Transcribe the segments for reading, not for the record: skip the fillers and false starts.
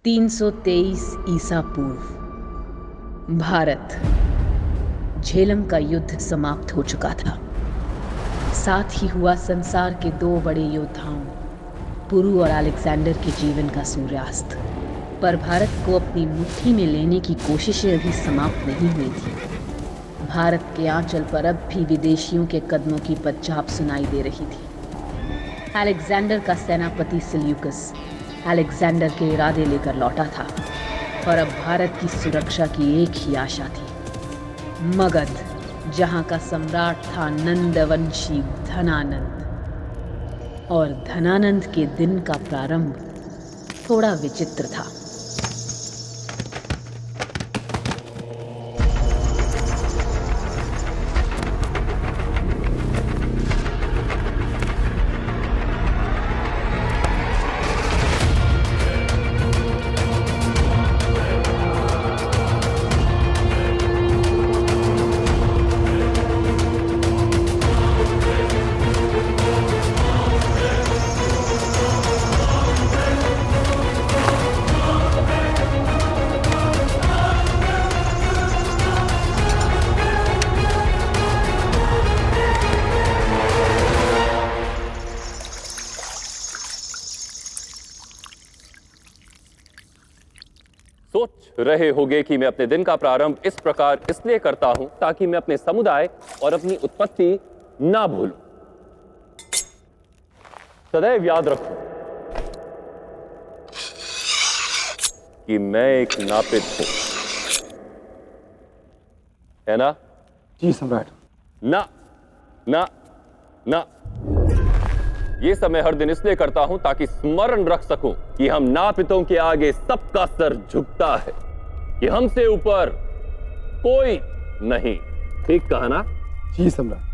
323 ईसा पूर्व भारत झेलम का युद्ध समाप्त हो चुका था। साथ ही हुआ संसार के दो बड़े योद्धाओं पुरु और अलेक्जेंडर के जीवन का सूर्यास्त। पर भारत को अपनी मुट्ठी में लेने की कोशिशें अभी समाप्त नहीं हुई थी। भारत के आंचल पर अब भी विदेशियों के कदमों की पदचाप सुनाई दे रही थी। अलेक्जेंडर का सेनापति सिल्यूकस अलेक्जेंडर के इरादे लेकर लौटा था और अब भारत की सुरक्षा की एक ही आशा थी, मगध, जहां का सम्राट था नंदवंशी धनानंद। और धनानंद के दिन का प्रारंभ थोड़ा विचित्र था। सोच रहे होंगे कि मैं अपने दिन का प्रारंभ इस प्रकार इसलिए करता हूं ताकि मैं अपने समुदाय और अपनी उत्पत्ति ना भूलूं। सदैव याद रखूं कि मैं एक नापित हूं, है ना? जी सम्राट। ना ना ना, ये समय हर दिन इसलिए करता हूं ताकि स्मरण रख सकूं कि हम नापितों के आगे सबका सर झुकता है, कि हमसे ऊपर कोई नहीं। ठीक कहा ना? जी सम्राट।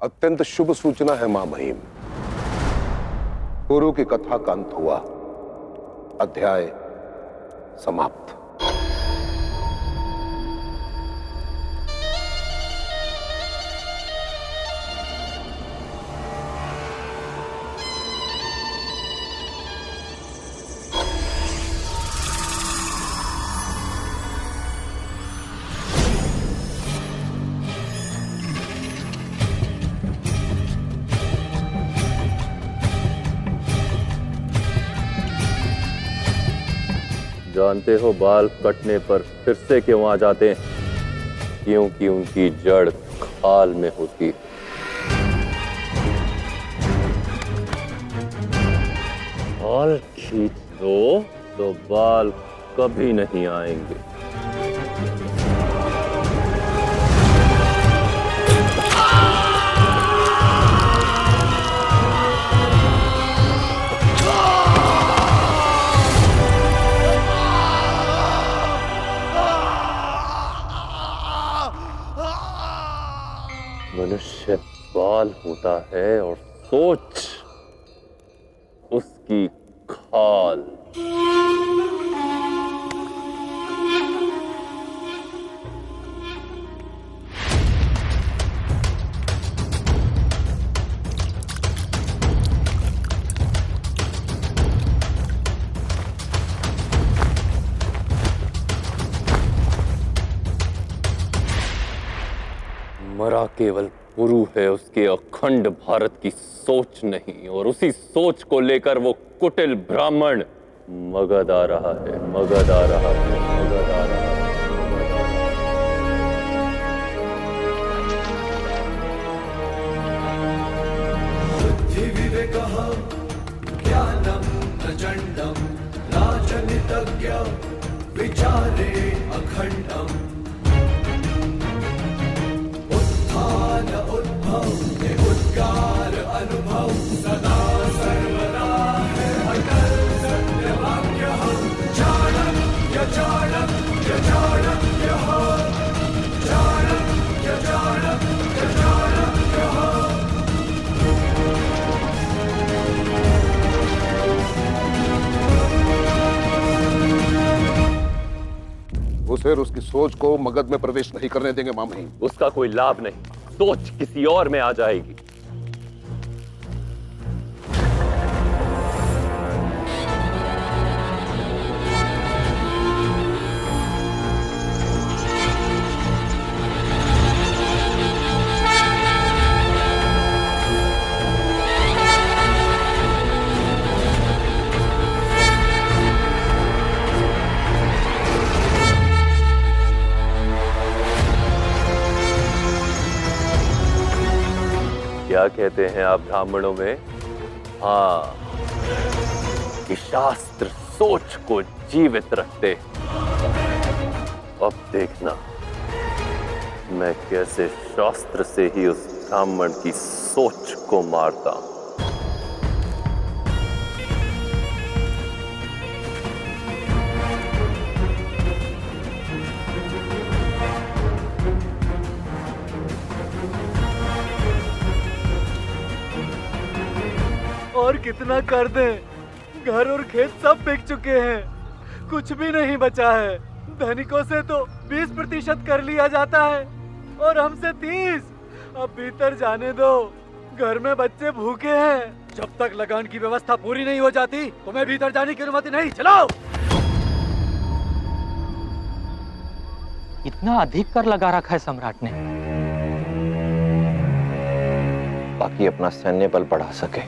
अत्यंत शुभ सूचना है मां महिम। गुरु की कथा का अंत हुआ, अध्याय समाप्त। जानते हो बाल कटने पर फिर से क्यों आ जाते हैं? क्योंकि उनकी जड़ खाल में होती है। बाल खींच दो तो बाल कभी नहीं आएंगे। मनुष्य बाल होता है और सोच उसकी खाल। मरा केवल पुरु है, उसके अखंड भारत की सोच नहीं, और उसी सोच को लेकर वो कुटिल ब्राह्मण मगध आ रहा है, मगध आ रहा है, मगध आ रहा है। बुद्धि विवेकः ज्ञानं प्रचण्डं राजनितज्ञ विचारे अखण्डम् ज्ञान उद्भव ये उद्गार अनुभव सदा सर्वदा है अटल सत्य वाक्य चाणक्य चाणक्य चाणक्य चाणक्य चाणक्य चाणक्य उसे और उसकी सोच को मगध में प्रवेश नहीं करने देंगे मामही। उसका कोई लाभ नहीं, सोच किसी और में आ जाएगी। क्या कहते हैं आप ब्राह्मणों में? हाँ, कि शास्त्र सोच को जीवित रखते। अब देखना मैं कैसे शास्त्र से ही उस ब्राह्मण की सोच को मारता हूं। और कितना कर दें? घर और खेत सब बिक चुके हैं, कुछ भी नहीं बचा है। धनिकों से तो 20% कर लिया जाता है और हमसे 30। अब भीतर जाने दो, घर में बच्चे भूखे हैं। जब तक लगान की व्यवस्था पूरी नहीं हो जाती तुम्हें भीतर जाने की अनुमति नहीं। चलाओ। इतना अधिक कर लगा रखा है सम्राट ने, ताकि अपना सैन्य बल बढ़ा सके।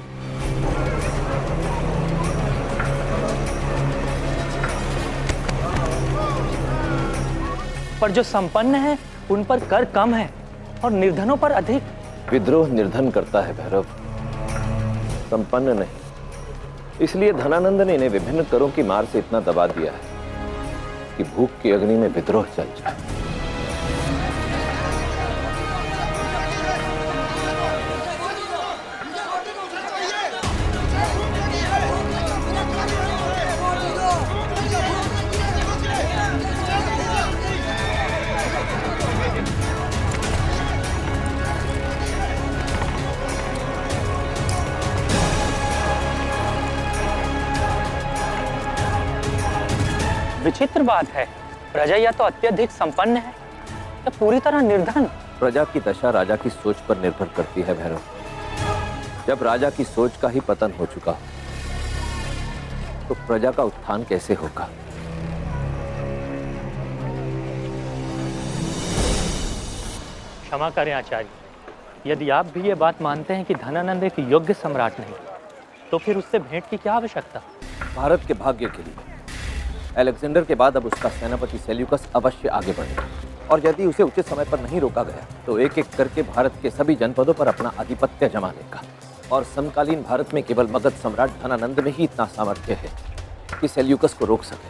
पर जो संपन्न है उन पर कर कम है और निर्धनों पर अधिक। विद्रोह निर्धन करता है भैरव, संपन्न नहीं। इसलिए धनानंद ने इन्हें विभिन्न करों की मार से इतना दबा दिया है कि भूख की अग्नि में विद्रोह चल जाए। विचित्र बात है, प्रजा या तो अत्यधिक संपन्न है या पूरी तरह निर्धन। प्रजा की दशा राजा की सोच पर निर्भर करती है भैरव। जब राजा की सोच का ही पतन हो चुका तो प्रजा का उत्थान कैसे होगा? क्षमा करें आचार्य, यदि आप भी ये बात मानते हैं कि धनानंद एक योग्य सम्राट नहीं, तो फिर उससे भेंट की क्या आवश्यकता? भारत के भाग्य के लिए अलेक्जेंडर के बाद अब उसका सेनापति सेल्यूकस अवश्य आगे बढ़ेगा, और यदि उसे उचित समय पर नहीं रोका गया तो एक एक करके भारत के सभी जनपदों पर अपना आधिपत्य जमा लेगा। और समकालीन भारत में केवल मगध सम्राट धनानंद में ही इतना सामर्थ्य है कि सेल्यूकस को रोक सके।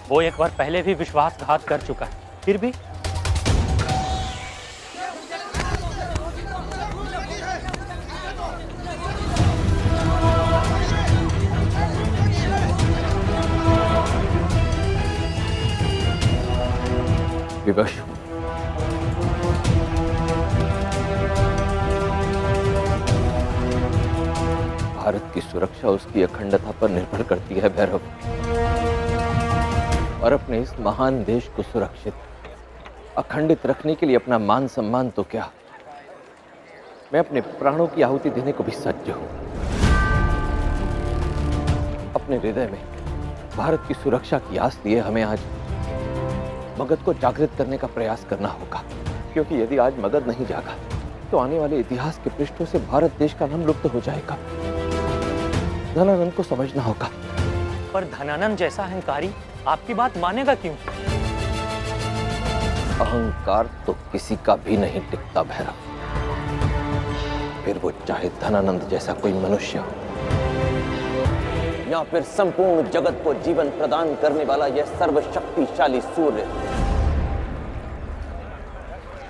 वो एक बार पहले भी विश्वासघात कर चुका है, फिर भी विवश हूं। भारत की सुरक्षा उसकी अखंडता पर निर्भर करती है भैरव, और अपने इस महान देश को सुरक्षित अखंडित रखने के लिए अपना मान सम्मान तो क्या, मैं अपने प्राणों की आहुति देने को भी सज्ज हूं। अपने हृदय में भारत की सुरक्षा की आस लिए हमें आज मगध को जागृत करने का प्रयास करना होगा, क्योंकि यदि आज मगध नहीं जागा तो आने वाले इतिहास के पृष्ठों से भारत देश का नाम लुप्त हो जाएगा। धनानंद को समझना होगा। पर धनानंद जैसा अहंकारी आपकी बात मानेगा क्यों? अहंकार तो किसी का भी नहीं टिकता भैरव, फिर वो चाहे धनानंद जैसा कोई मनुष्य हो या फिर संपूर्ण जगत को जीवन प्रदान करने वाला यह सर्वशक्तिशाली सूर्य।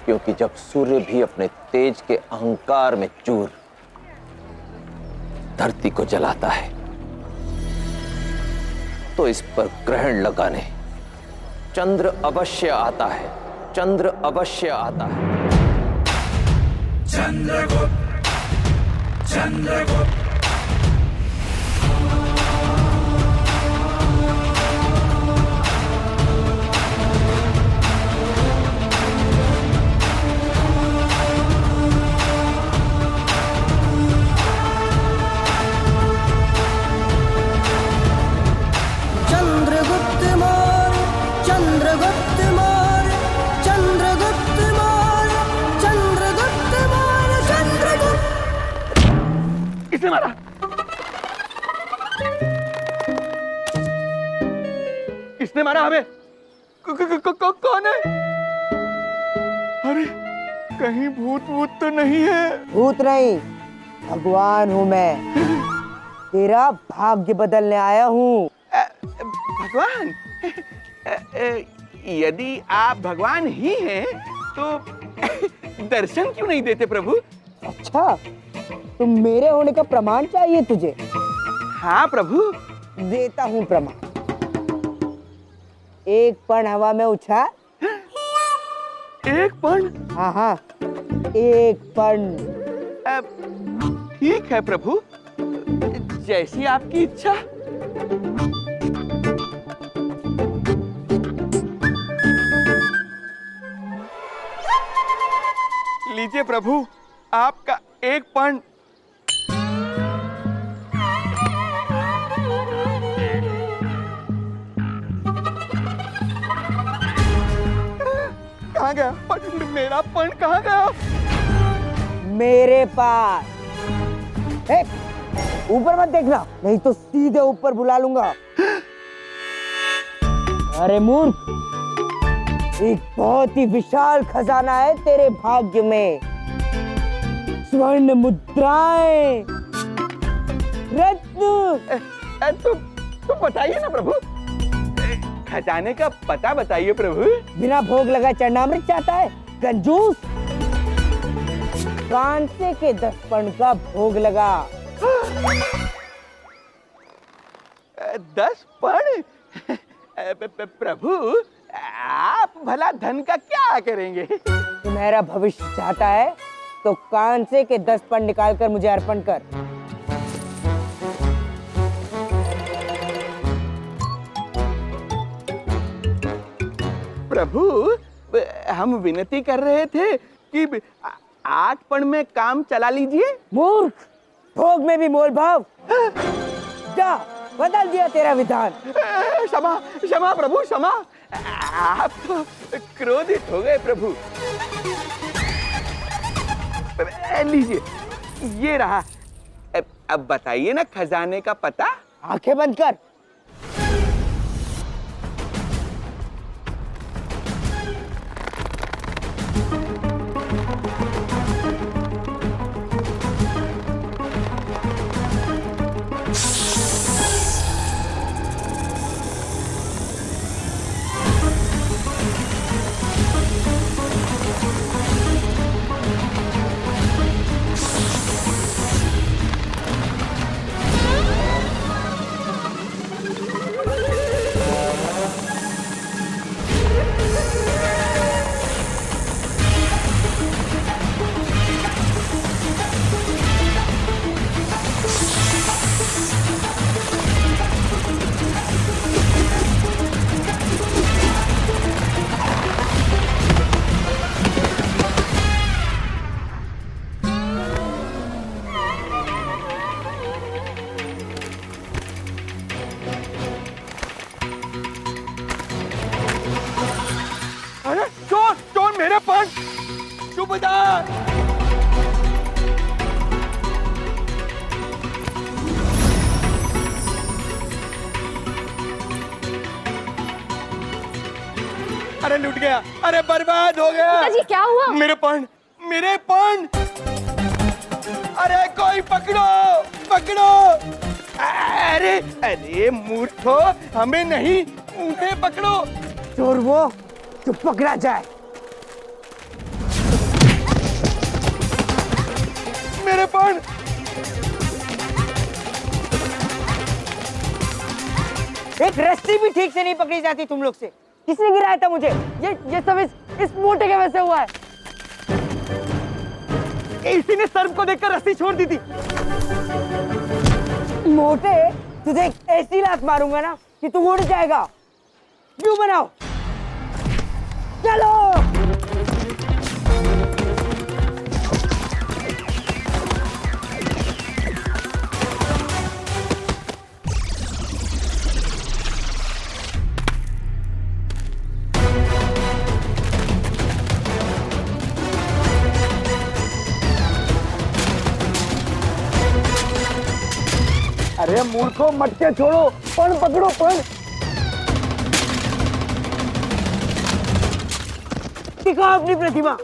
क्योंकि जब सूर्य भी अपने तेज के अहंकार में चूर धरती को जलाता है, तो इस पर ग्रहण लगाने चंद्र अवश्य आता है, चंद्र अवश्य आता है। चंद्रगुप्त, चंद्रगुप्त। चंद्रगुप्त मौर्य, चंद्रगुप्त मौर्य, चंद्रगुप्त मौर्य, चंद्रगुप्त मौर्य, चंद्रगुप्त। किसने मारा? किसने मारा हमें? कौन है? अरे कहीं भूत तो नहीं है? भूत नहीं, भगवान हूँ मैं। तेरा भाग्य बदलने आया हूँ। भगवान, यदि आप भगवान ही हैं, तो दर्शन क्यों नहीं देते प्रभु? अच्छा, तुम मेरे होने का प्रमाण चाहिए तुझे? हाँ प्रभु। देता हूँ प्रमाण। एक पण हवा में उछाल। एक पण? हाँ हाँ, एक पण। ठीक है प्रभु, जैसी आपकी इच्छा। लीजिए प्रभु, आपका एक पण। कहाँ गया मेरा पण? कहाँ गया? मेरे पास। ऊपर मत देखना, नहीं तो सीधे ऊपर बुला लूंगा। अरे मूर्ख, एक बहुत ही विशाल खजाना है तेरे भाग्य में। स्वर्ण मुद्राएं, रत्न। तो बताइए ना प्रभु, खजाने का पता बताइए प्रभु। बिना भोग लगाए चरणामृत चाहता है कंजूस? कांसे के 10 पण का भोग लगा। 10 पण? प्रभु, आप भला धन का क्या करेंगे? तुम्हारा भविष्य चाहता है तो कांसे के 10 पण निकाल कर मुझे अर्पण कर। प्रभु, हम विनती कर रहे थे कि 8 पण में काम चला लीजिए। मूर्ख, भोग में भी मोल भाव। जा, बदल दिया तेरा विधान। क्षमा क्षमा प्रभु, क्षमा। आप तो क्रोधित हो गए प्रभु। लीजिए, ये रहा। अब बताइए ना खजाने का पता। आंखें बंद कर। मेरे पण! सूबेदार! अरे लूट गया, अरे बर्बाद हो गया। पिताजी क्या हुआ? मेरे पण, मेरे पण! अरे कोई पकड़ो, पकड़ो! अरे अरे मूर्खो, हमें नहीं, उन्हें पकड़ो। चोर वो जो पकड़ा जाए। एक रस्सी भी ठीक से नहीं पकड़ी जाती तुम लोग से। किसने गिराया था मुझे? ये सब इस मोटे के वजह से हुआ है। इसी ने सर्प को देखकर रस्सी छोड़ दी थी। मोटे, तुझे एक ऐसी लात मारूंगा ना कि तू उड़ जाएगा। व्यू बनाओ, चलो। अरे मूर्खों, मटके छोड़ो, पण पकड़ो, पण। दिखाओ अपनी प्रतिभा।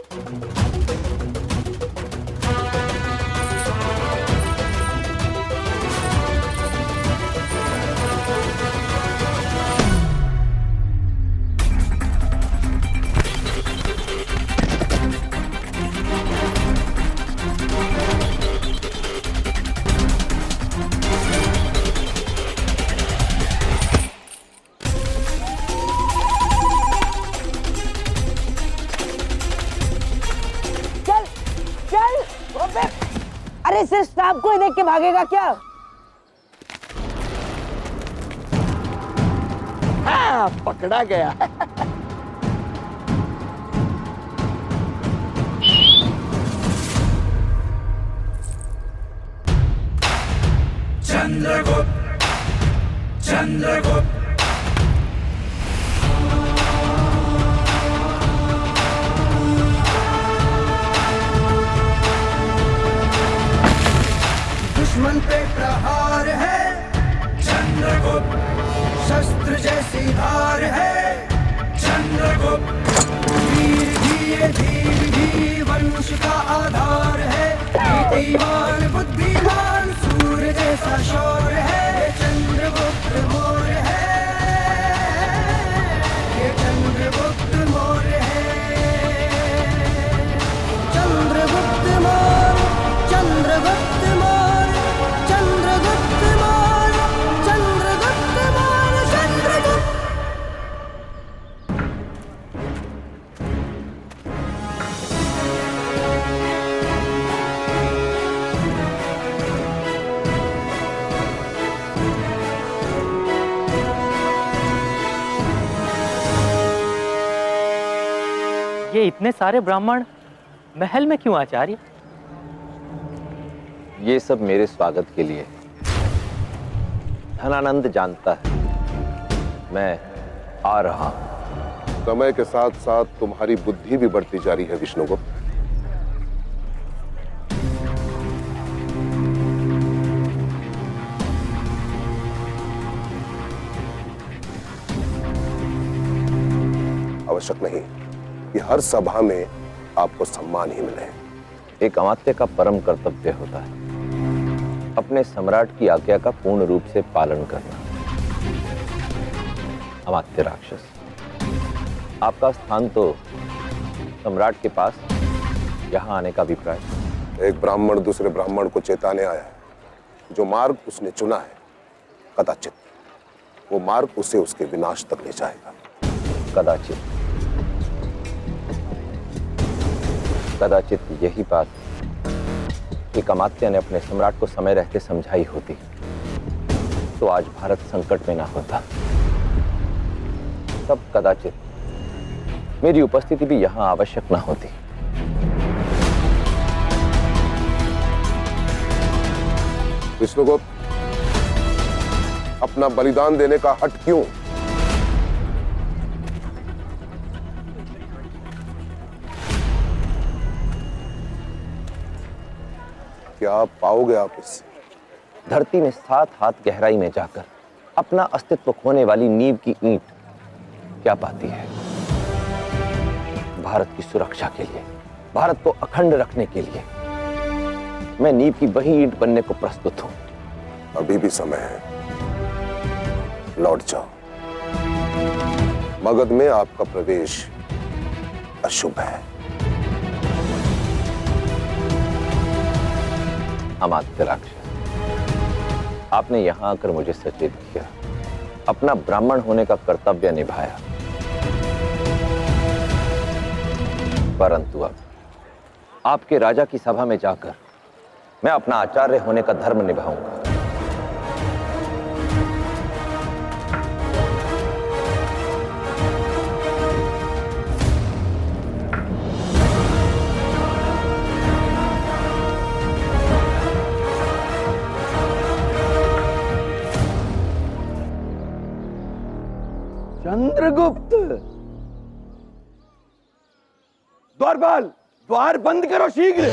अरे सिर्फ सांप को ही देख के भागेगा क्या? हाँ, पकड़ा गया। चंद्रगुप्त, चंद्रगुप्त। दुश्मन पे प्रहार है चंद्रगुप्त, शस्त्र जैसी धार है चंद्रगुप्त। वीर भी ये धीर भी वंश का आधार है। नीतिवान बुद्धिमान सूर्य जैसा शौर्य है। ये चंद्रगुप्त मौर्य है, ये चंद्रगुप्त मौर्य है। चंद्रगुप्त मौर्य, चंद्रगुप्त मौर्य, चंद्रगुप्त मौर्य, चंद्रगुप्त मौर्य, चंद्रगुप्त। ये इतने सारे ब्राह्मण महल में क्यों आचार्य? ये सब मेरे स्वागत के लिए। धनानंद जानता है मैं आ रहा हूं। समय के साथ साथ तुम्हारी बुद्धि भी बढ़ती जा रही है विष्णुगुप्त। आवश्यक नहीं कि हर सभा में आपको सम्मान ही मिले। एक अमात्य का परम कर्तव्य होता है अपने सम्राट की आज्ञा का पूर्ण रूप से पालन करना। अमात्य राक्षस, आपका स्थान तो सम्राट के पास, यहां आने का अभिप्राय? एक ब्राह्मण दूसरे ब्राह्मण को चेताने आया है। जो मार्ग उसने चुना है, कदाचित वो मार्ग उसे उसके विनाश तक ले जाएगा। कदाचित यही बात एक अमात्य ने अपने सम्राट को समय रहते समझाई होती तो आज भारत संकट में ना होता। तब कदाचित मेरी उपस्थिति भी यहां आवश्यक ना होती। विष्णुगुप्त, अपना बलिदान देने का हठ क्यों? क्या पाओगे आप इससे? धरती में 7 हाथ गहराई में जाकर अपना अस्तित्व खोने वाली नींव की ईंट क्या पाती है? भारत की सुरक्षा के लिए, भारत को अखंड रखने के लिए मैं नींव की वही ईंट बनने को प्रस्तुत हूं। अभी भी समय है, लौट जाओ। मगध में आपका प्रवेश अशुभ है। अमात्य राक्षस, आपने यहां आकर मुझे सचेत किया अपना ब्राह्मण होने का कर्तव्य निभाया, परंतु अब आपके राजा की सभा में जाकर मैं अपना आचार्य होने का धर्म निभाऊंगा। चंद्रगुप्त, द्वारपाल, द्वार बंद करो शीघ्र।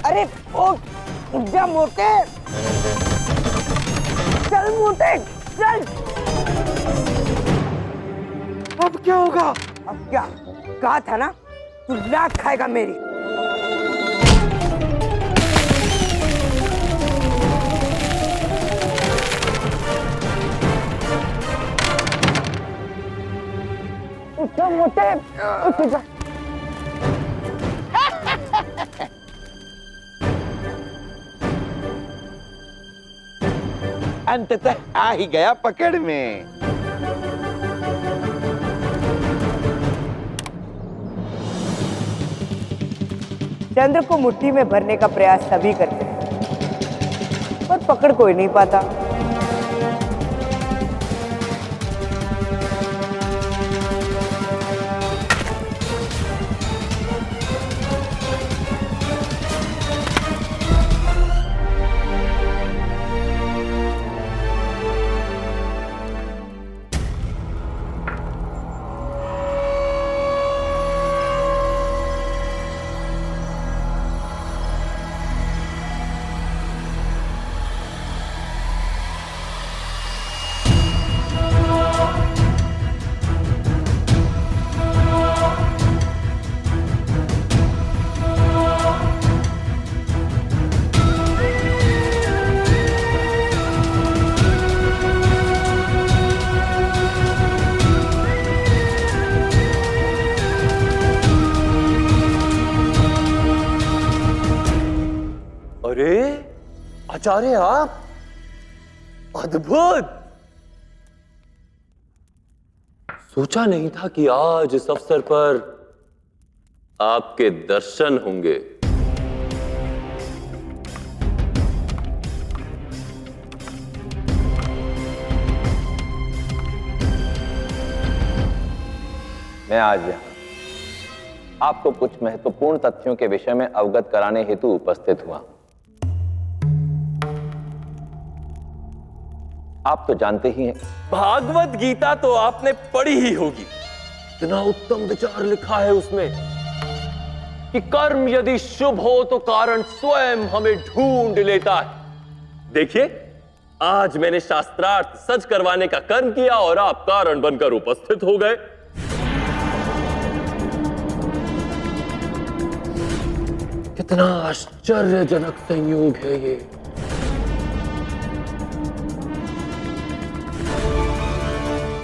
अरे ओ जा मोटे, चल मोटे चल। अब क्या होगा? अब क्या, कहा था ना तू लात खाएगा मेरी। उठ मोटे, उठ जा। अंततः आ ही गया पकड़ में। चंद्र को मुट्ठी में भरने का प्रयास सभी करते हैं, पर पकड़ कोई नहीं पाता। अरे आचार्य, आप अद्भुत! सोचा नहीं था कि आज इस अवसर पर आपके दर्शन होंगे। मैं आज यहाँ आपको कुछ महत्वपूर्ण तथ्यों के विषय में अवगत कराने हेतु उपस्थित हुआ। आप तो जानते ही हैं, भागवत गीता तो आपने पढ़ी ही होगी। इतना उत्तम विचार लिखा है उसमें कि कर्म यदि शुभ हो तो कारण स्वयं हमें ढूंढ लेता है। देखिए, आज मैंने शास्त्रार्थ सच करवाने का कर्म किया और आप कारण बनकर उपस्थित हो गए। कितना आश्चर्यजनक संयोग है ये।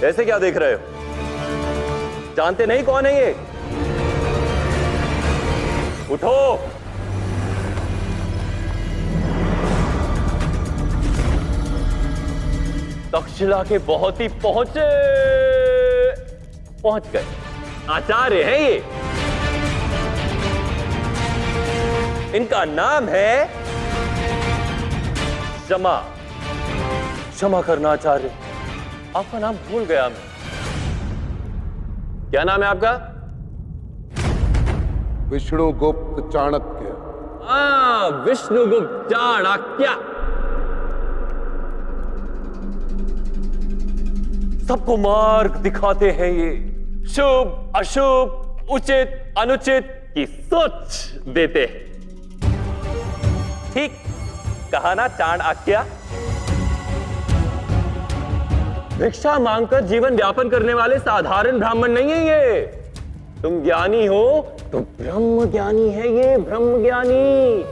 ऐसे क्या देख रहे हो? जानते नहीं कौन है ये? उठो। तक्षशिला के बहुत ही पहुंच गए आचार्य हैं ये। इनका नाम है क्षमा। क्षमा करना आचार्य, आपका नाम भूल गया मैं। क्या नाम है आपका? विष्णुगुप्त चाणक्य। हाँ, विष्णुगुप्त चाणक्य। सबको मार्ग दिखाते हैं ये। शुभ अशुभ, उचित अनुचित की सोच देते हैं। ठीक कहा ना चाणक्य? भिक्षा मांगकर जीवन व्यापन करने वाले साधारण ब्राह्मण नहीं है ये। तुम ज्ञानी हो तो ब्रह्म ज्ञानी है ये, ब्रह्म ज्ञानी।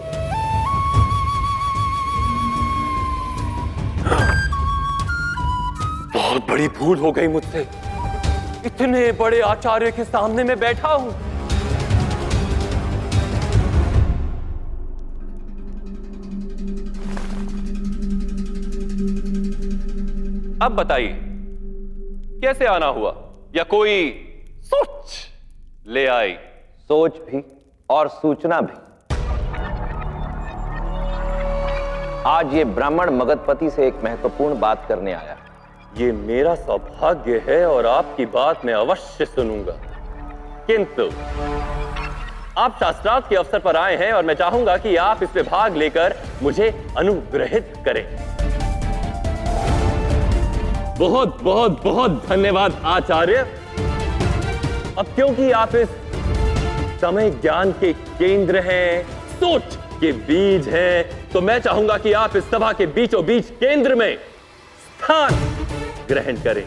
बहुत बड़ी भूल हो गई मुझसे। इतने बड़े आचार्य के सामने मैं बैठा हूं। अब बताइए कैसे आना हुआ, या कोई सोच ले आई? सोच भी और सूचना भी। आज ये ब्राह्मण मगधपति से एक महत्वपूर्ण बात करने आया। ये मेरा सौभाग्य है और आपकी बात मैं अवश्य सुनूंगा, किंतु आप शास्त्रार्थ के अवसर पर आए हैं और मैं चाहूंगा कि आप इसमें भाग लेकर मुझे अनुग्रहित करें। बहुत बहुत बहुत धन्यवाद आचार्य। अब क्योंकि आप इस समय ज्ञान के केंद्र हैं, सोच के बीज हैं, तो मैं चाहूंगा कि आप इस सभा के बीचों बीच केंद्र में स्थान ग्रहण करें,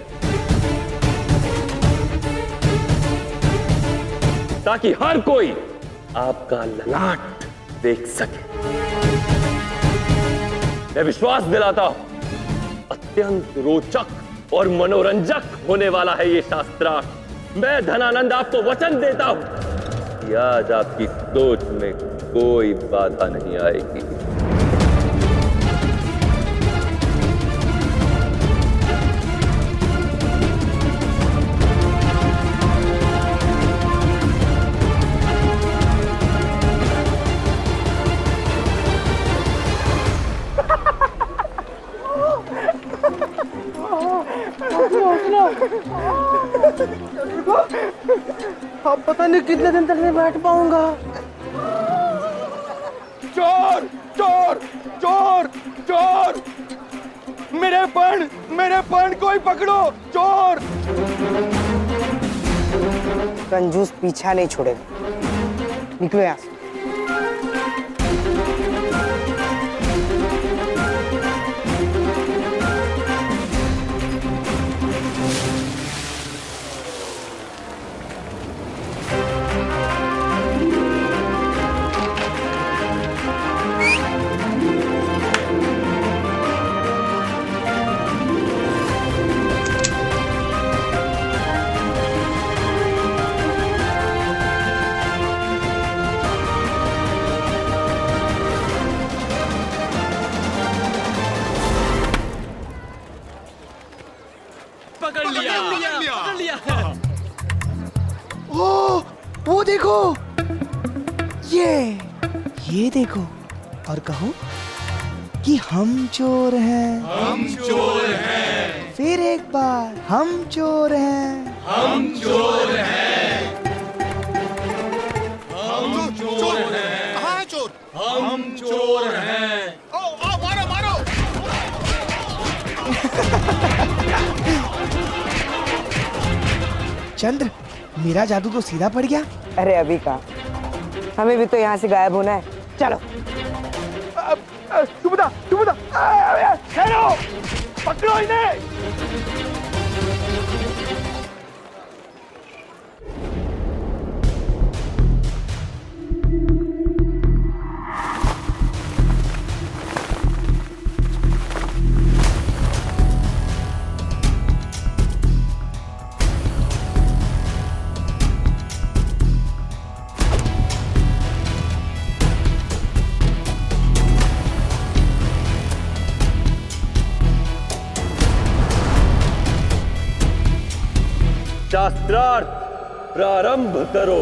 ताकि हर कोई आपका ललाट देख सके। मैं विश्वास दिलाता हूं, अत्यंत रोचक और मनोरंजक होने वाला है ये शास्त्रार्थ। मैं धनानंद आपको वचन देता हूं कि आज आपकी सोच में कोई बाधा नहीं आएगी। अब पता नहीं कितने दिन तक नहीं बैठ पाऊंगा। चोर चोर चोर चोर, मेरे पण कोई पकड़ो, चोर। कंजूस पीछा नहीं छोड़ेगा, निकलो यहाँ से। वो देखो, ये देखो और कहो कि हम चोर हैं। हम चोर हैं। फिर एक बार, हम चोर हैं। हम चोर हैं। हम चोर हैं। कहाँ है चोर? हम चोर हैं। ओ, मारो मारो। चंद्र, मेरा जादू तो सीधा पड़ गया। अरे अभी का, हमें भी तो यहाँ से गायब होना है। चलो। सुबुदा, ठहरो, पकड़ो इन्हें। शास्त्रार्थ प्रारंभ करो।